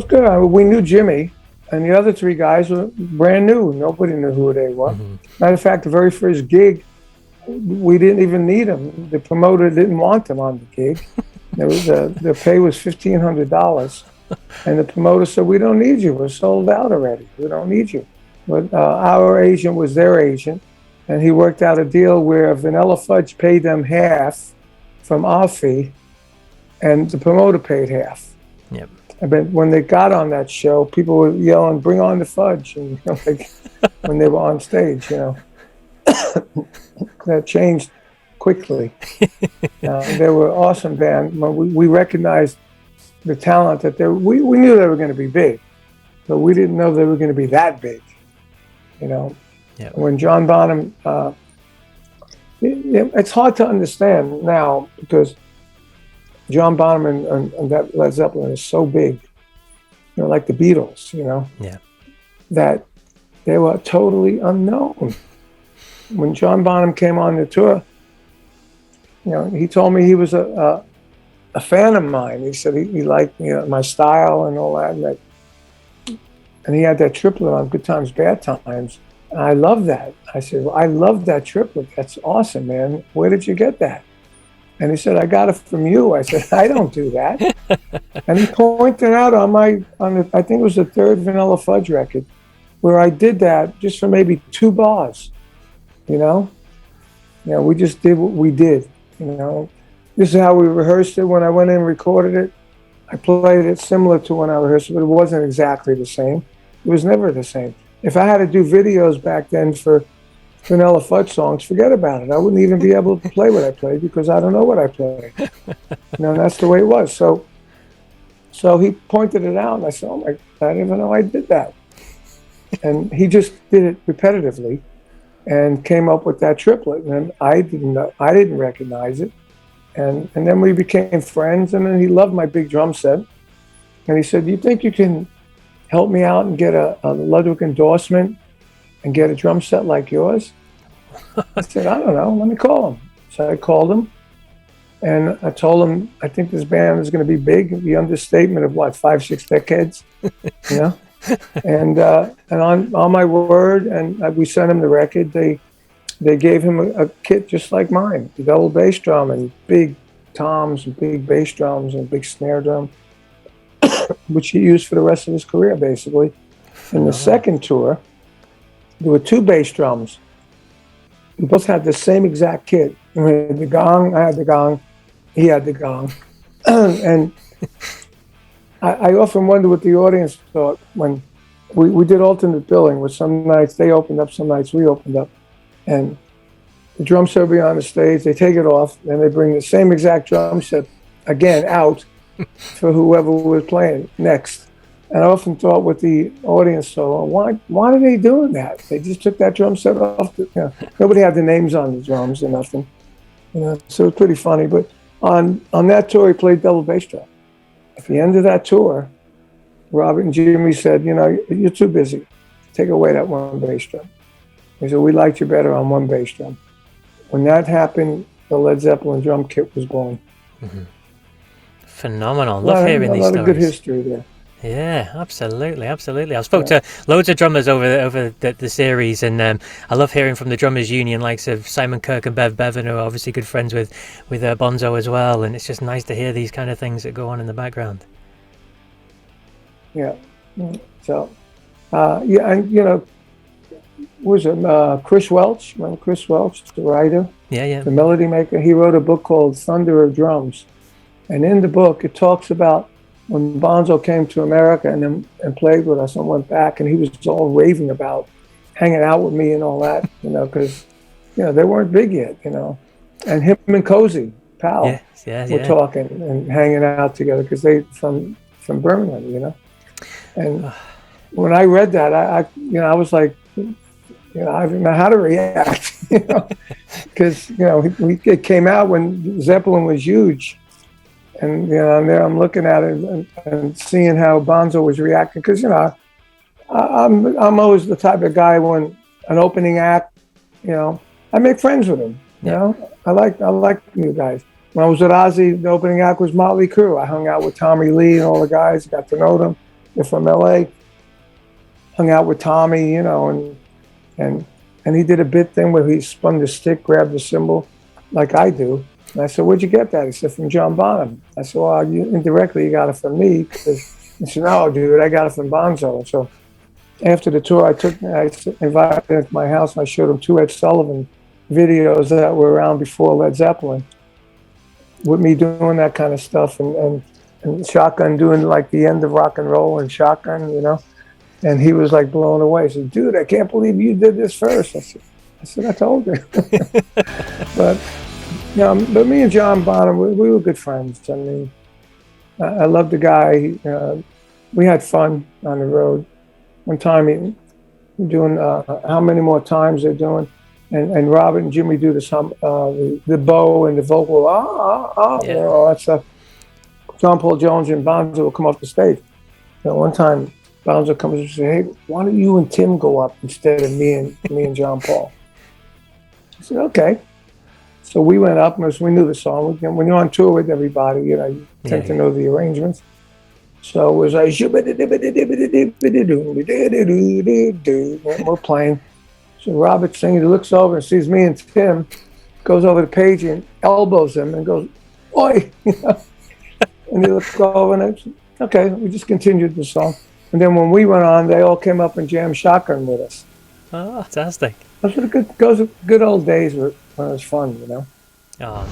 was good. We knew Jimmy, and the other three guys were brand new. Nobody knew who they were. Matter of fact, the very first gig, we didn't even need them. The promoter didn't want them on the gig. Their pay was $1,500, and the promoter said, "We don't need you. We're sold out already. We don't need you." But our agent was their agent, and he worked out a deal where Vanilla Fudge paid them half from our fee, and the promoter paid half. Yep. But when they got on that show, people were yelling, "Bring on the fudge!" And like, when they were on stage, that changed quickly. They were an awesome band. We recognized the talent that we knew they were going to be big, but we didn't know they were going to be that big. Yep. When John Bonham, it's hard to understand now because John Bonham and that Led Zeppelin is so big, like the Beatles, Yeah. that they were totally unknown. When John Bonham came on the tour, he told me he was a fan of mine. He said he liked my style and all that, and he had that triplet on Good Times, Bad Times. And I love that. I said, "Well, I love that triplet. That's awesome, man. Where did you get that?" And he said, "I got it from you." I said, "I don't do that." And he pointed out on I think it was the third Vanilla Fudge record, where I did that just for maybe 2 bars. We just did what we did. This is how we rehearsed it. When I went in and recorded it, I played it similar to when I rehearsed it, but it wasn't exactly the same. It was never the same. If I had to do videos back then for Vanilla Fudge songs, forget about it. I wouldn't even be able to play what I played because I don't know what I played. That's the way it was. So he pointed it out, and I said, "Oh my, I didn't even know I did that." And he just did it repetitively and came up with that triplet. And I didn't recognize it. And then we became friends, and then he loved my big drum set. And he said, "Do you think you can help me out and get a Ludwig endorsement and get a drum set like yours?" I said, "I don't know, let me call him." So I called him, and I told him, "I think this band is going to be big." The understatement of 5-6 decades, And on my word, and we sent him the record. They gave him a kit just like mine, the double bass drum and big toms and big bass drums and big snare drum, which he used for the rest of his career, basically. In the second tour, there were 2 bass drums. We both had the same exact kit. We had the gong, I had the gong, he had the gong. And I often wonder what the audience thought when we did alternate billing, where some nights they opened up, some nights we opened up. And the drum set will be on the stage, they take it off, and they bring the same exact drum set again out for whoever was playing next. And I often thought with the audience, why are they doing that? They just took that drum set off. Nobody had the names on the drums or nothing. So it's pretty funny. But on that tour, he played double bass drum. At the end of that tour, Robert and Jimmy said, "You're too busy. Take away that one bass drum." He said, "We liked you better on one bass drum." When that happened, the Led Zeppelin drum kit was born. Mm-hmm. Phenomenal. Love hearing these stories. A lot of good history there. Yeah, absolutely. I've spoke to loads of drummers over the series, and I love hearing from the Drummers Union, likes of Simon Kirk and Bev Bevan, who are obviously good friends with Bonzo as well, and it's just nice to hear these kind of things that go on in the background. Yeah. So, and was it Chris Welch? Remember Chris Welch, the writer? Yeah. The melody maker. He wrote a book called Thunder of Drums, and in the book it talks about when Bonzo came to America and played with us and went back, and he was all raving about hanging out with me and all that, because they weren't big yet, and him and Cozy Powell were talking and hanging out together because they from Birmingham, and when I read that, I was like, I didn't know how to react, because it came out when Zeppelin was huge. And there I'm looking at it and seeing how Bonzo was reacting, because I'm always the type of guy when an opening act, I make friends with him. I like new guys. When I was with Ozzy, the opening act was Motley Crue. I hung out with Tommy Lee and all the guys, got to know them. They're from LA. Hung out with Tommy, you know, and he did a bit thing where he spun the stick, grabbed the cymbal, like I do. And I said, "Where'd you get that?" He said, "From John Bonham." I said, "Well, indirectly you got it from me." He said, "No, dude, I got it from Bonzo." And so after the tour, I invited him to my house and I showed him 2 Ed Sullivan videos that were around before Led Zeppelin, with me doing that kind of stuff, and Shotgun doing like the end of rock and roll and Shotgun, you know. And he was like blown away. He said, "Dude, I can't believe you did this first." I said, "I told you." But but me and John Bonham, we were good friends. I mean, I loved the guy. We had fun on the road. One time, doing how many more times they're doing, and Robert and Jimmy do the bow and the vocal, you know, all that stuff. John Paul Jones and Bonzo will come off the stage. One time, Bonzo comes and says, "Hey, why don't you and Tim go up instead of me and John Paul?" I said, "Okay." So we went up, and we knew the song. When you're on tour with everybody, you know, you tend to know the arrangements. So it was like, and we're playing. So Robert's singing, he looks over and sees me and Tim, goes over to Page and elbows him and goes, "Oi!" And he looks over and I said, "Okay," we just continued the song. And then when we went on, they all came up and jammed Shotgun with us. Oh, fantastic. Those were the good old days when it was fun, you know. Oh,